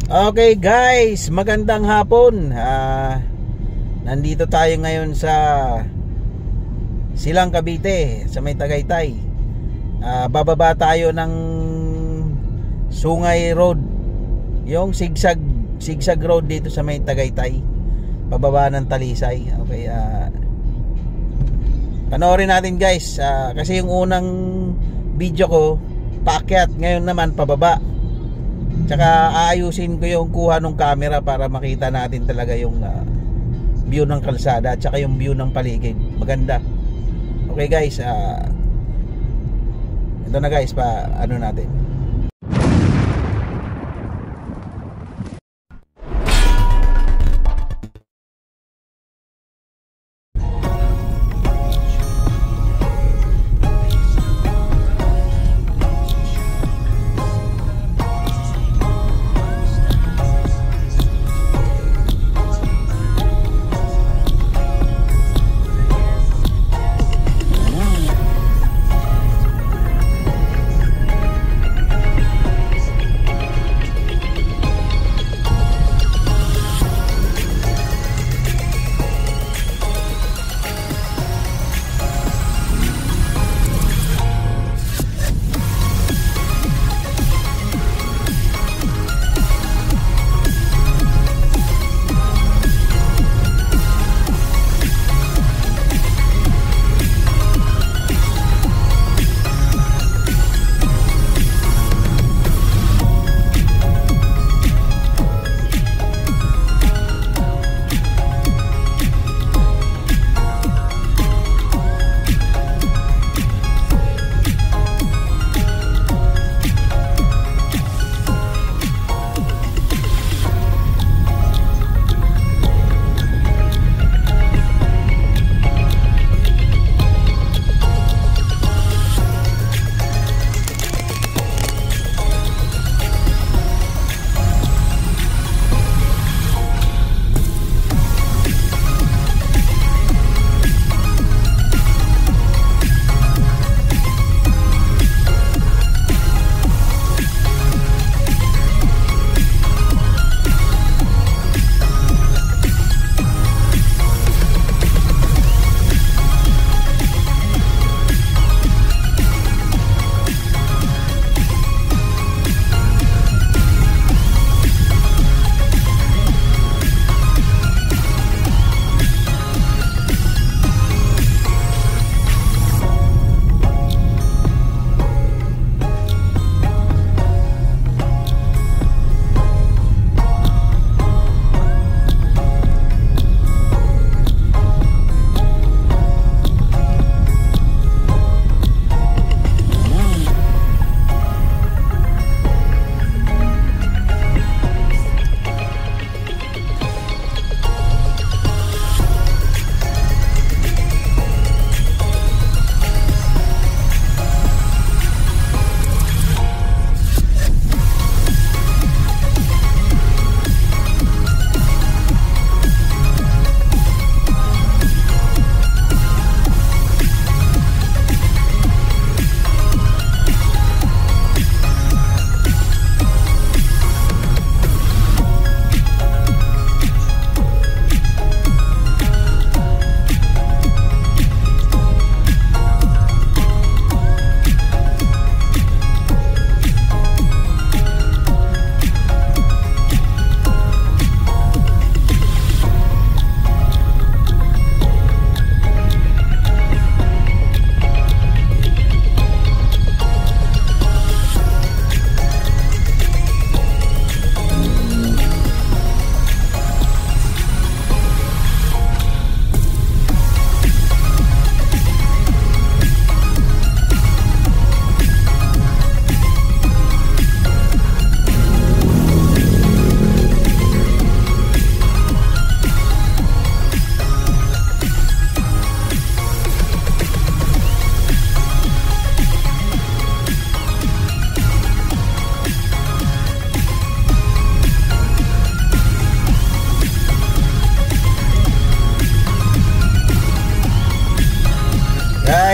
Okay guys, magandang hapon. Nandito tayo ngayon sa Silang Cavite, sa may Tagaytay. Bababa tayo ng Sungay Road, yung zigzag road dito sa may Tagaytay, pababa ng Talisay. Okay, panoorin natin guys, kasi yung unang video ko paakyat, ngayon naman pababa. Tsaka aayusin ko yung kuha ng camera para makita natin talaga yung view ng kalsada at saka yung view ng paligid. Maganda. Okay guys, ito na guys, ano natin.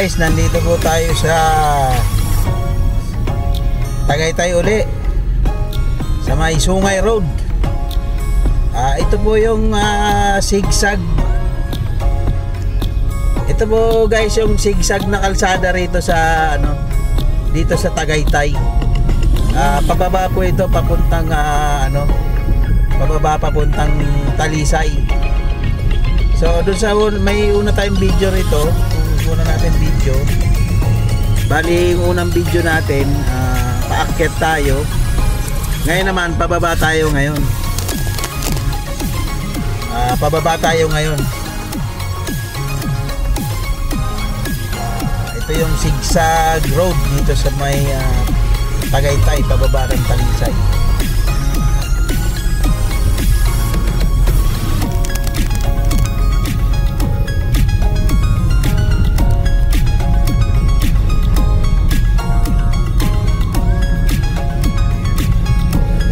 Guys, nandito po tayo sa Tagaytay uli, sa may Sungay Road. Ito po yung zigzag. Ito po guys yung zigzag na kalsada rito sa dito sa Tagaytay. Pababa po ito papuntang pababa papuntang Talisay. So doon sa may una tayong video rito, una natin video. Bali yung unang video natin, paakyat tayo. Ngayon naman pababa tayo ngayon. Pababa tayo ngayon. Ito yung zigzag road dito sa may Tagaytay, pababa ng Talisay.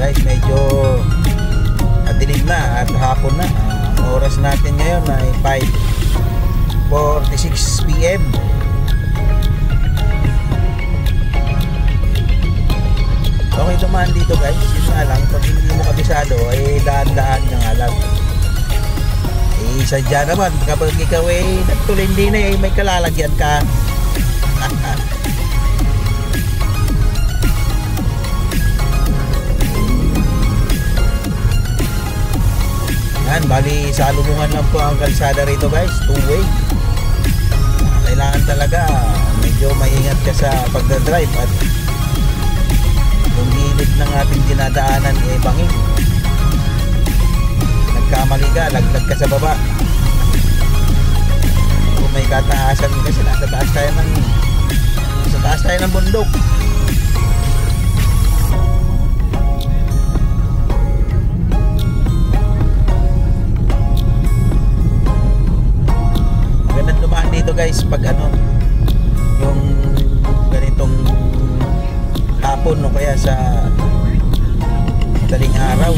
Guys, medyo madilim na at hapon na. Ang oras natin ngayon ay 5:46 PM. Okay dumaan dito guys, yun nga lang, pag hindi mo kabisado ay daan-daan nga nga lang. Sadya naman kapag ikaw ay nagtulindi na may kalalagyan ka. Yan, bali salubungan lang po ang kalsada rito guys, two-way. Kailangan talaga medyo maingat ka sa pagdadrive at yung gilid ng ating dinadaanan bangin. Nagkamali ka, laglag ka sa baba. Kung may kataasan kasi nasa taas tayo ng bundok. Magandang dumaan dito guys pag yung ganitong hapon o kaya sa madaling araw.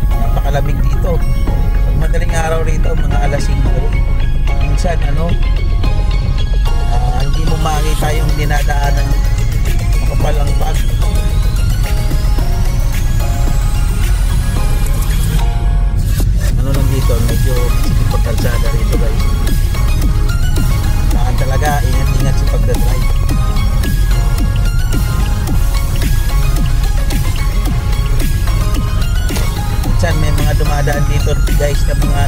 Napakalamig dito. Pag madaling araw rito mga alas 5, minsan hindi mo makita yung dinadaanan, makapal ang pag. Lang dito, medyo sikip pagkalsada rito guys. Kailangan talaga ingat-ingat sa pagdadrive. May mga dumadaan dito guys na mga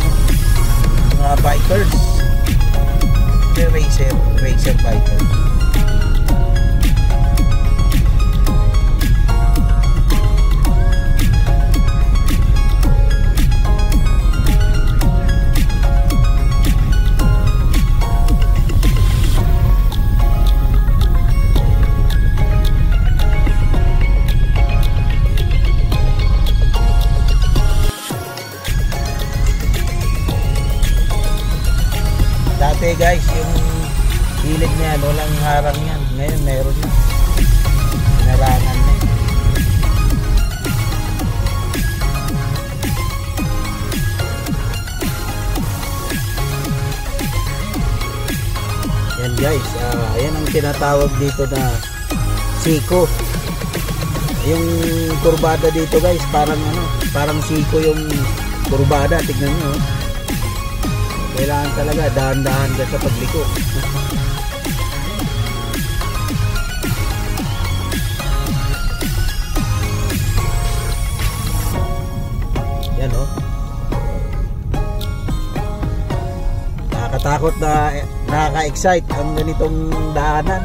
bikers, racer bikers. Guys, yung gilid niya walang harang yan. Ngayon meron na, pinarangan na. Yan guys, yan ang tinatawag dito na siko. Yung kurbada dito guys, parang siko yung kurbada. Tignan nyo, kailangan talaga dahan-dahan ka sa pagliko. Yan nakakatakot na, nakaka-excite ang ganitong daanan.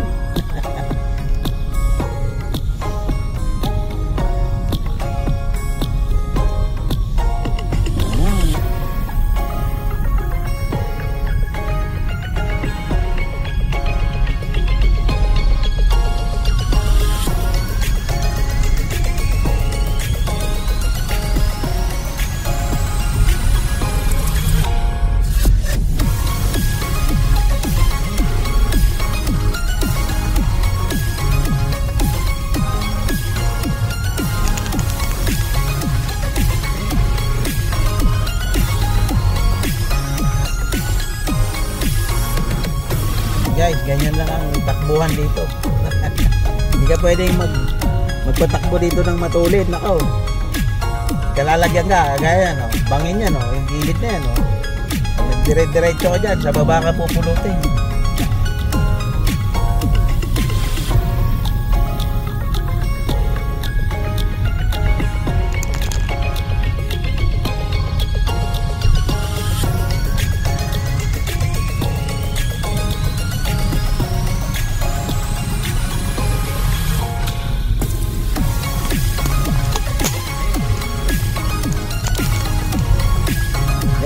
Guys, ganyan lang ang takbuhan dito. Hindi ka pwedeng magpatakbo dito ng matulid. Nako, kalalagyan ka, gaya no, bangin yan no, yung gilid na yan no. Dire-diretso ka dyan, sa baba ka pupulutin.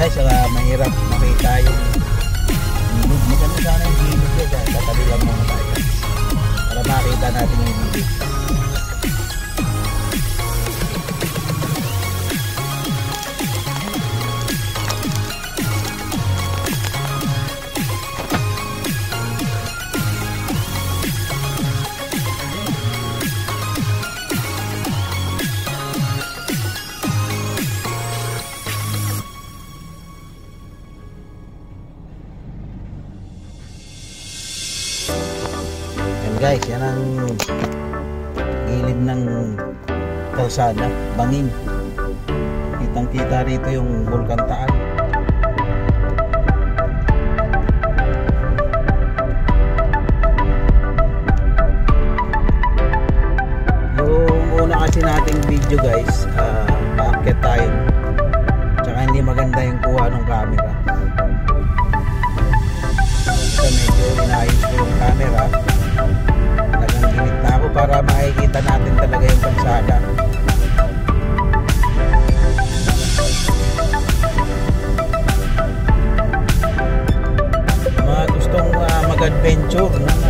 Guys, mahirap makita yung gilid. Maganda sana yung gilid ko guys. Tatabi lang muna tayo guys, para makita natin yung gilid. Guys, yan ang gilid ng kalsada, bangin. Kitang kita rito yung Bulkan Taal. Yung una kasi nating video guys, paakyat tayo, tsaka hindi maganda yung kuha ng camera. So medyo inayos ko yung camera, ginit na ako para makikita natin talaga yung kalsada. Mga gustong mag-adventure ng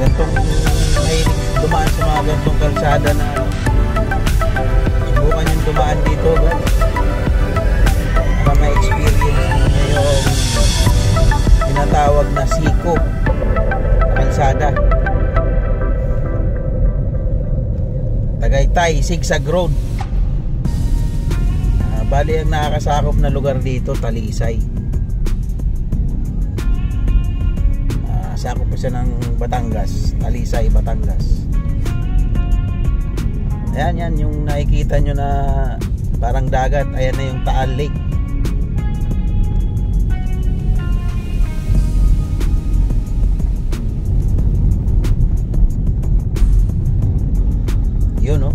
gantong mahilig dumaan sa mga gantong kalsada na subukan yung dumaan dito guys, para ma-experience nyo yung tinatawag na siko kalsada. Tagaytay Zigzag Road. Bali ang nakakasakop na lugar dito, Talisay. Sakop pa siya ng Batangas, Talisay, Batangas. Ayan yan, yung nakikita nyo na parang dagat, ayan na yung Taal Lake. Yun no.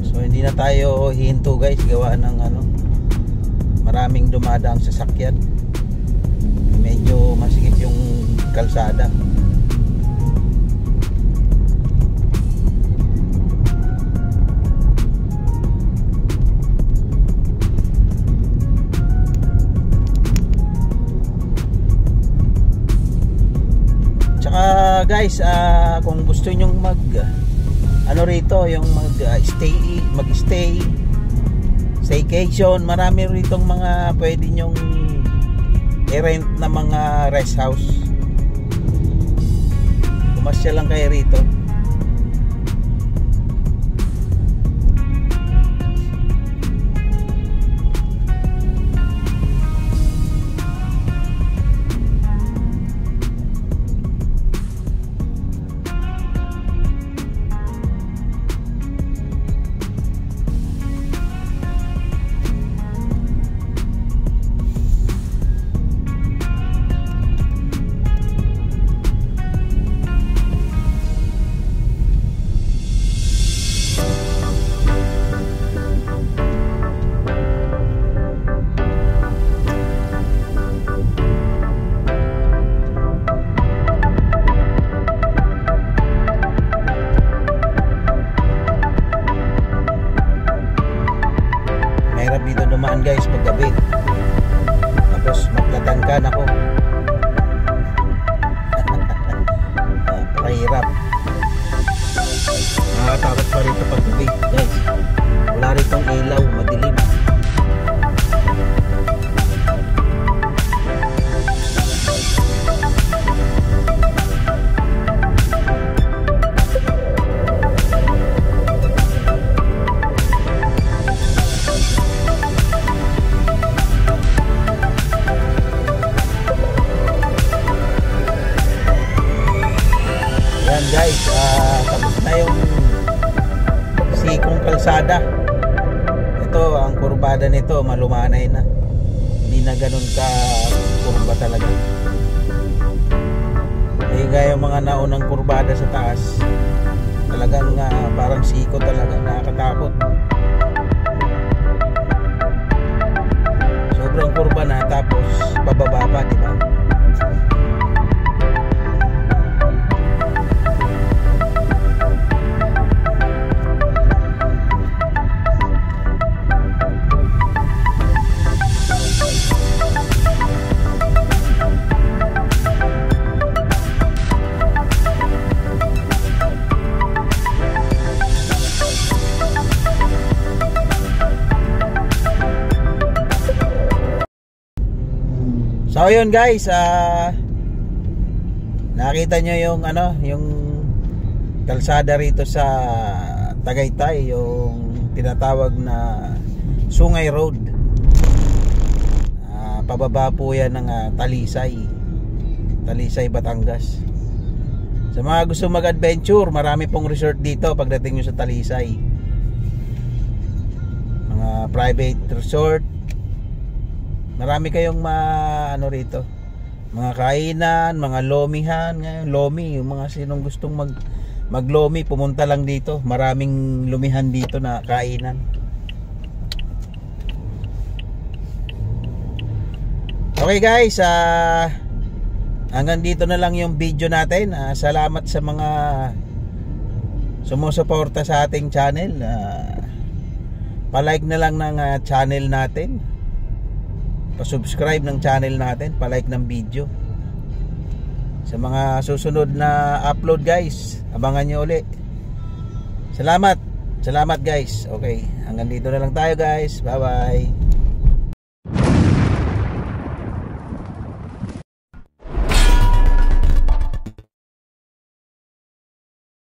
So hindi na tayo hihinto guys, gawa ng maraming dumadaang sasakyan. Medyo masikip yung kalsada. Guys, kung gusto nyong rito, yung mag-stay staycation, marami ritong mga pwede nyong i-rent na mga rest house. Pumasya lang kayo rito. guys, tapos na yung sikong kalsada. Ito, ang kurbada nito malumanay na, hindi na ganun ka kurba talaga. Gaya yung mga naunang kurbada sa taas, talagang parang siko talaga, nakakatakot. Sobrang kurba na, tapos pababa pa, diba? So yun guys, nakita nyo yung yung kalsada rito sa Tagaytay, yung tinatawag na Sungay Road. Pababa po yan ng Talisay, Batangas. Sa mga gusto mag-adventure, marami pong resort dito pagdating nyo sa Talisay. Mga private resort. Marami kayong rito. Mga kainan, mga lomihan. Ngayon, lomi, yung mga sinong gustong maglomi, pumunta lang dito. Maraming lumihan dito na kainan. Okay guys, hanggang dito na lang yung video natin. Salamat sa mga sumusuporta sa ating channel. Pa-like na lang ng channel natin. Pa-subscribe ng channel natin, pa-like ng video. Sa mga susunod na upload guys, abangan nyo uli. Salamat guys. Okay, hanggang dito na lang tayo guys. Bye bye.